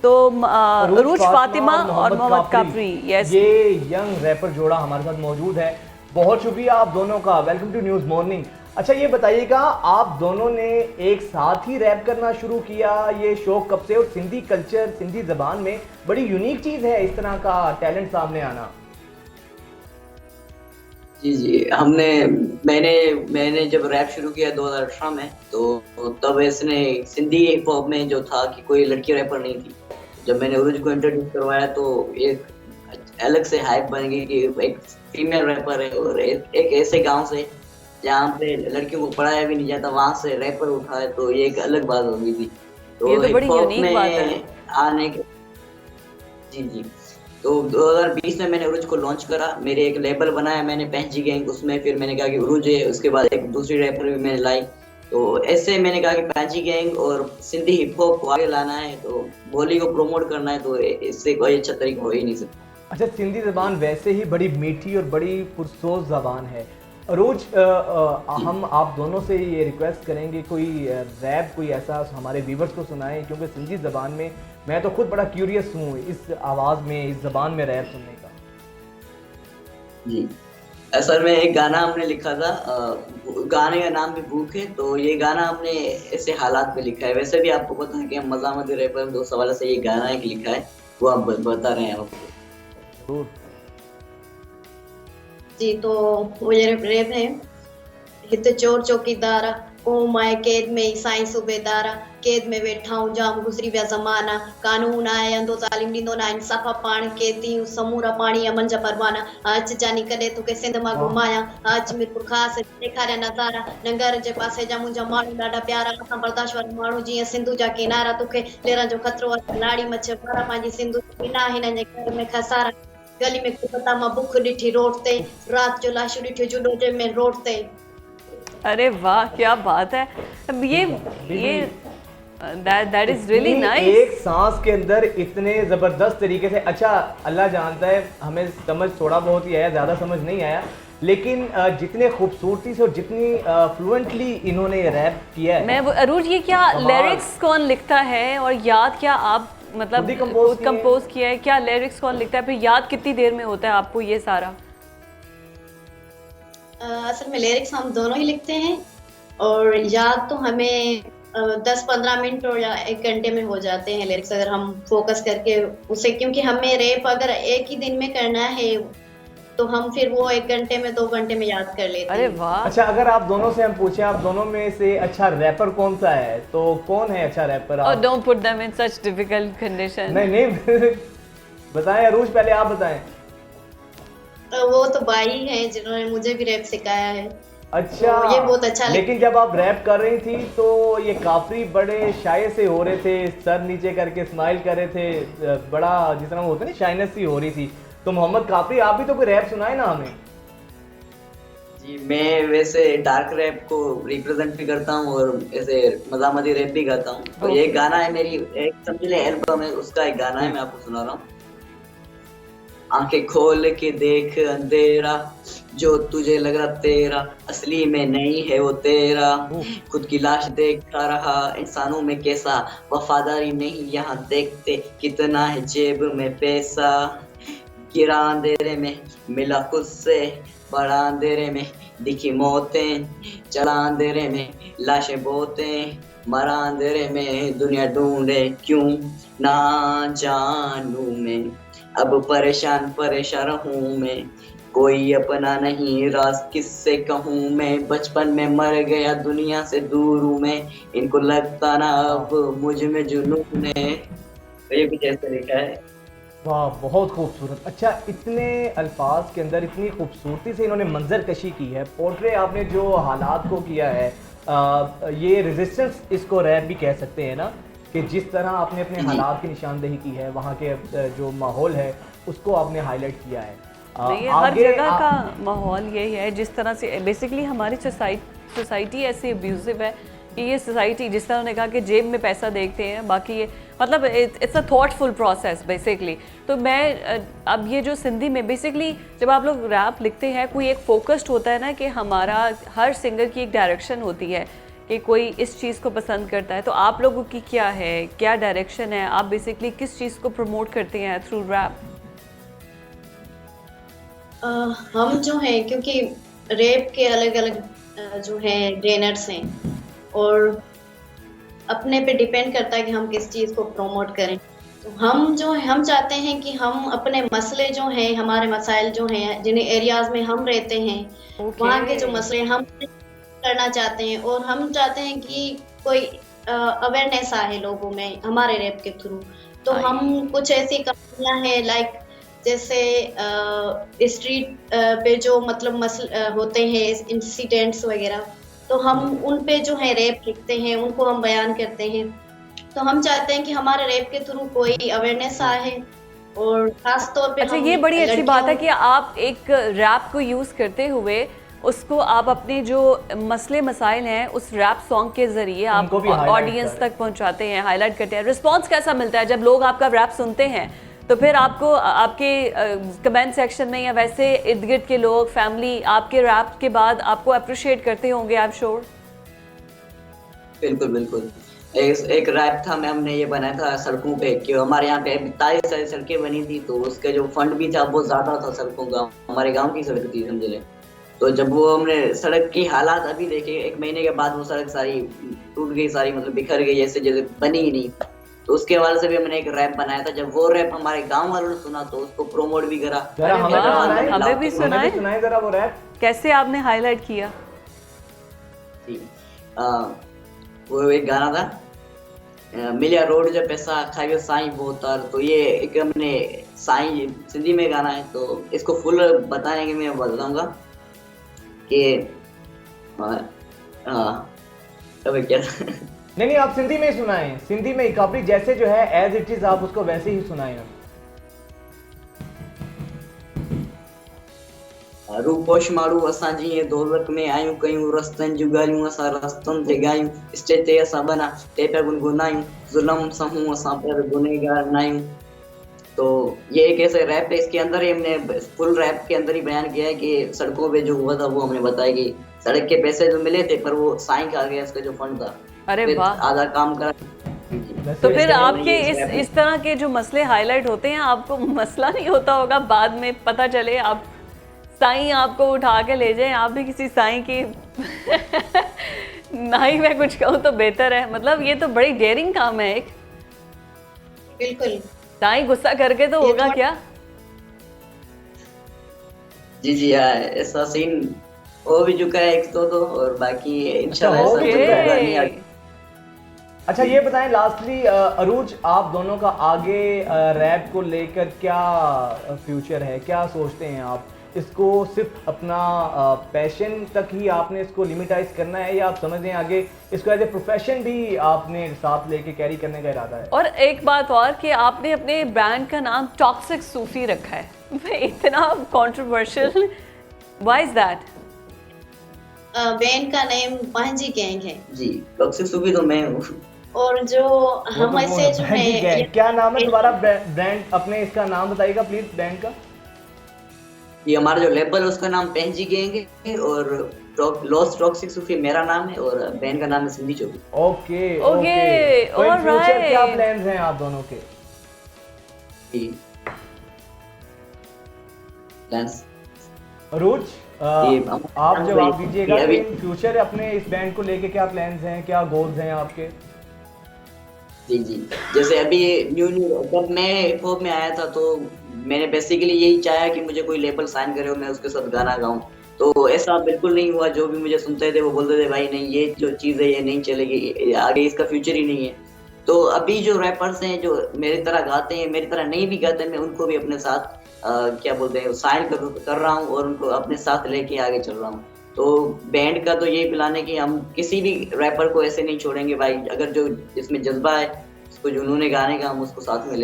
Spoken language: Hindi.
तो अरूज फातिमा और मोहम्मद काफरी, यस, ये यंग रैपर जोड़ा हमारे साथ मौजूद है। बहुत शुक्रिया आप दोनों का, वेलकम टू न्यूज़ मॉर्निंग। अच्छा ये बताइएगा, आप दोनों ने एक साथ ही रैप करना शुरू किया, ये शौक कब से? और सिंधी कल्चर, सिंधी जबान में बड़ी यूनिक चीज़ है इस तरह का टैलेंट सामने आना। जी जी, मैंने मैंने जब रैप शुरू किया 2018 में, तो तब इसने सिंधी हिप हॉप में जो था कि कोई लड़की रैपर नहीं थी। जब मैंने उरुज को इंट्रोड्यूस करवाया तो एक अलग से हाइप बन गई कि एक फीमेल रैपर है, और एक ऐसे गांव से जहाँ पे लड़कियों को पढ़ाया भी नहीं जाता, वहां से रैपर उठा है, तो ये एक अलग बात हो गई थी। ये तो तो बड़ी हिप हॉप यूनिक बात है। में आने के, जी जी, तो 2020 में मैंने उरुज को लॉन्च करा। मेरे एक लेबल बनाया मैंने, पहची गैंग, उसमें फिर मैंने कहा कि उरुज है, उसके बाद एक दूसरी रैपर भी मैंने लाई। तो ऐसे मैंने कहा कि पहची गैंग और सिंधी हिप हॉप को आगे लाना है, तो बोली को प्रमोट करना है, तो इससे कोई अच्छा तरीका हो ही नहीं सकता। अच्छा, सिंधी ज़बान वैसे ही बड़ी मीठी और बड़ी पुरसोज ज़बान है। रोज हम आप दोनों से ये रिक्वेस्ट करेंगे, कोई रैप कोई ऐसा हमारे व्यूवर्स को सुनाएं, क्योंकि सिंधी ज़बान में मैं तो खुद बड़ा क्यूरियस हूँ इस आवाज़ में, इस ज़बान में रैप सुनने का। जी, असल में एक गाना हमने लिखा था, गाने का नाम भी भूख है। तो ये गाना हमने ऐसे हालात में लिखा है। वैसे भी आपको पता है कि हम मज़ामती रैपर, तो उस हवाले से ये गाना एक लिखा है, वो आप बता रहे हैं आपको। जरूर। जी, तो वो ये रेप है। हित चोर चौकीदारा ओ माए कैद में ईसाई सूबेदारा, कैद में वेठा हूं जाम गुज़री विया ज़माना, कानून आए अंधो तालीम ॾींदो ना इंसाफ़ा पाण केती समूरा पाणी अमन जा परवाना, अच जानी कॾहिं तोखे सिंध मां घुमाया, अच मिरपुर ख़ासि ॾेखारिया नज़ारा, नंगर जे पासे जा मुंहिंजा माण्हू ॾाढा प्यारा, असां बर्दाश्त वारा माण्हू जीअं सिंधु जा किनारा, तोखे लेरण जो ख़तरो आहे लाड़ी मछ वारा, पंहिंजी सिंधु बिना हिन जे घर में खसारा, गली में कुपता मां बुख ॾिठी रोड ते, रात जो लाशूं ॾिठियूं जुडो में रोड ते। अरे वाह, क्या बात है। अब ये दैट इज रियली नाइस। एक सांस के अंदर इतने जबरदस्त तरीके से, अच्छा अल्लाह जानता है हमें समझ थोड़ा बहुत ही आया, ज़्यादा समझ नहीं आया, लेकिन जितने खूबसूरती से और जितनी फ्लुएंटली इन्होंने रैप किया है। मैं अरूज, ये क्या लिरिक्स कौन लिखता है और याद क्या आप मतलब कंपोज किया है? क्या लिरिक्स कौन लिखता है, फिर याद कितनी देर में होता है आपको ये सारा? असल में लिरिक्स हम दोनों ही लिखते हैं, और याद तो हमें 10-15 मिनट और या 1 घंटे में हो जाते हैं लिरिक्स, अगर हम फोकस करके उसे, क्योंकि हमें रैप अगर एक ही दिन में करना है तो हम फिर वो 1 घंटे में 2 घंटे में याद कर लेते हैं। अरे वाह। अच्छा, अगर आप दोनों से हम पूछें, आप दोनों में से अच्छा रैपर कौन सा है, तो कौन है अच्छा रैपर? और don't put them in such difficult condition. नहीं बताएं अरूज, पहले आप बताएं। वो तो भाई हैं जिन्होंने मुझे भी रैप सिखाया है। अच्छा, तो ये बहुत अच्छा। लेकिन जब आप रैप कर रही थी तो ये काफी बड़े शाये से हो रहे थे, सर नीचे करके स्माइल कर रहे थे, बड़ा जिस तरह होता है ना, शाइनेस सी हो रही थी। तो मोहम्मद काफरी, आप भी तो कोई रैप सुनाए ना हमें। जी, मैं वैसे डार्क रैप को रिप्रेजेंट भी करता हूँ और ऐसे मज़ामती रैप भी गाता हूँ। तो ये गाना है मेरी एक समझ ले एल्बम है, उसका एक गाना है, मैं आपको सुना रहा हूँ। आंखें खोल के देख अंधेरा, जो तुझे लग रहा तेरा असली में नहीं है वो तेरा, खुद की लाश देखता रहा इंसानों में कैसा, वफादारी नहीं यहाँ देखते कितना है जेब में पैसा, गिरा अंधेरे में मिला खुद से, बड़ा अंधेरे में दिखी मौतें, चला अंधेरे में लाशें बोतें, मरा अंधेरे में दुनिया ढूंढे क्यों ना जानू मैं, अब परेशान परेशान हूँ मैं, कोई अपना नहीं राज किससे कहूँ मैं, बचपन में मर गया दुनिया से दूर हूँ मैं, इनको लगता ना अब मुझ में जुनून है। तो ये कुछ ऐसे लिखा है। वाह, बहुत खूबसूरत। अच्छा, इतने अल्फाज के अंदर इतनी खूबसूरती से इन्होंने मंजर कशी की है, पोर्ट्रे आपने जो हालात को किया है, ये रेजिस्टेंस इसको रैप भी कह सकते हैं ना, कि जिस तरह आपने अपने हालात की निशानदेही की है, वहाँ के जो माहौल है उसको आपने हाईलाइट किया है। हर जगह का माहौल यही है, जिस तरह से बेसिकली हमारी सोसाइटी ऐसी अब्यूजिव है कि ये सोसाइटी, जिस तरह उन्होंने कहा कि जेब में पैसा देखते हैं, बाकी ये मतलब it's a thoughtful process basically. तो मैं अब ये जो सिंधी में बेसिकली जब आप लोग रैप लिखते हैं, कोई एक फोकस्ड होता है ना, कि हमारा हर सिंगर की एक डायरेक्शन होती है कि कोई इस चीज़ को पसंद करता है, तो आप लोगों की क्या है, क्या डायरेक्शन है, आप बेसिकली किस चीज़ को प्रमोट करते हैं थ्रू रैप? हम जो हैं, क्योंकि रैप के अलग अलग जो हैं जेनर्स हैं, और अपने पे डिपेंड करता है कि हम किस चीज़ को प्रमोट करें। तो हम जो है, हम चाहते हैं कि हम अपने मसले जो हैं, हमारे मसाइल जो हैं, जिन एरियाज में हम रहते हैं, वहाँ के जो मसले हम करना चाहते हैं, और हम चाहते हैं कि कोई अवेयरनेस आए लोगों में हमारे रैप के थ्रू। तो हम कुछ ऐसी कहानियां हैं, लाइक जैसे स्ट्रीट पे जो मतलब होते हैं इंसिडेंट्स वगैरह, तो हम उन पे जो है रैप लिखते हैं, उनको हम बयान करते हैं। तो हम चाहते हैं कि हमारे रैप के थ्रू कोई अवेयरनेस आए, और खास तौर पे अच्छा, ये बड़ी अच्छी बात है कि आप एक रैप को यूज़ करते हुए उसको आप अपने जो मसले मसाइल हैं उस रैप सॉन्ग के ज़रिए आप ऑडियंस तक पहुंचाते हैं, हाईलाइट करते हैं। रिस्पॉन्स कैसा मिलता है जब लोग आपका रैप सुनते हैं? तो फिर आपको आपके कमेंट सेक्शन में या वैसे इर्द गिर्द के लोग, फैमिली, आपके रैप के बाद आपको अप्रिशिएट करते होंगे, आई एम श्योर। बिल्कुल बिल्कुल। एक रैप था, मैं हमने ये बनाया था सड़कों पे, कि हमारे यहाँ पे 42 सारी सड़कें बनी थी, तो उसका जो फंड भी था बहुत ज्यादा था सड़कों का, हमारे गांव की सड़क थी समझ ले। तो जब वो हमने सड़क की हालात अभी देखे, 1 महीने के बाद वो सड़क सारी टूट गई, सारी मतलब बिखर गई, ऐसे जैसे बनी ही नहीं। तो उसके हवाले से भी हमने एक रैप बनाया था। जब वो रैप हमारे गांव वालों ने सुना तो उसको प्रमोट भी करा। हमें भी सुनाए जरा वो रैप, कैसे आपने हाईलाइट किया? जी, वो एक गाना था, मिलिया रोड जब पैसा खाइयो साईं बोतर। तो ये एक हमने साईं सिंधी में गाना है, तो इसको फुल बताने के मैं बताऊंगा कि अबे क्या नहीं आप सिंधी में ही सुनाएं, सिंधी में ही कॉपी जैसे जो है एज इट इज आप उसको वैसे ही सुनाएं। रूपोश मारू असां जीअं दौलत में आयूं, कयूं रस्तनि जूं ॻाल्हियूं असां रस्तनि ते ॻायूं, स्टेज ते असां बना ते पिया गुनगुनायूं, ज़ुल्म सहूं असां पर गुनहगार नायूं। तो ये एक ऐसे रैप है, इसके अंदर ही हमने फुल रैप के अंदर ही बयान किया है कि सड़कों पे जो हुआ था वो हमने बताया कि सड़क के पैसे जो मिले थे पर वो साईं खा गया, इसका जो फंड था। अरे वाह, आधा काम करा। तो फिर आपके इस तरह के जो मसले हाईलाइट होते हैं, आपको मसला नहीं होता होगा बाद में पता चले आप साईं आपको उठा के ले जाए, आप भी किसी साईं की ना ही मैं कुछ कहूँ तो बेहतर है। मतलब ये तो बड़ी डेयरिंग काम है एक। बिल्कुल। साईं गुस्सा करके तो होगा क्या? जी जी हाँ, ऐसा सीन हो भी चुका है 1-2 और बाकी इंशाल्लाह ऐसा कुछ होगा नहीं। अच्छा ये बताएं लास्टली अरूज, आप दोनों का आगे रैप को लेकर क्या फ्यूचर है, क्या सोचते हैं आप? इसको सिर्फ अपना पैशन तक ही आपने इसको लिमिटाइज करना है, या आप समझते हैं आगे इसको एज ए प्रोफेशन भी आपने साथ लेके कैरी करने का इरादा है? और एक बात और कि आपने अपने ब्रांड का नाम टॉक्सिक सूफी रखा है, इतना controversial, why is that? Band का नेम पंहिंजी गैंग है जी, टॉक्सिक सूफी तो मैं हूँ। और जो हम ऐसे जो है, क्या नाम है तुम्हारा ब्रांड? अपने इसका नाम बताइएगा प्लीज ब्रांड का। ये हमारा जो लेबल है उसका नाम पेंजी गैंग है, और लॉस्ट टॉक्सिक सूफी मेरा नाम है, और बैंड का नाम है सिंधी चौकी। ओके ओके, फ्यूचर क्या प्लान्स हैं आप दोनों के? प्लान्स अरूज आप जवाब दीजिएगा, फ्यूचर अपने इस बैंड को लेके क्या प्लान्स हैं, क्या गोल्स हैं आपके? जी जी, जैसे अभी न्यू जब मैं हिप हॉप में आया था तो मैंने बेसिकली यही चाहा कि मुझे कोई लेबल साइन करे और मैं उसके साथ गाना गाऊं। तो ऐसा बिल्कुल नहीं हुआ। जो भी मुझे सुनते थे वो बोलते थे भाई नहीं, ये जो चीज़ है ये नहीं चलेगी, आगे इसका फ्यूचर ही नहीं है। तो अभी जो रैपर्स हैं जो मेरी तरह गाते हैं, मेरी तरह नहीं भी गाते, मैं उनको भी अपने साथ क्या बोलते हैं साइन कर रहा हूँ और उनको अपने साथ लेके आगे चल रहा हूँ। तो बैंड का तो यही प्लान है कि हम किसी भी रैपर को ऐसे नहीं छोड़ेंगे भाई। अगर जो इसमें जज्बा है, इसको जुनून गाने का, हम उसको साथ में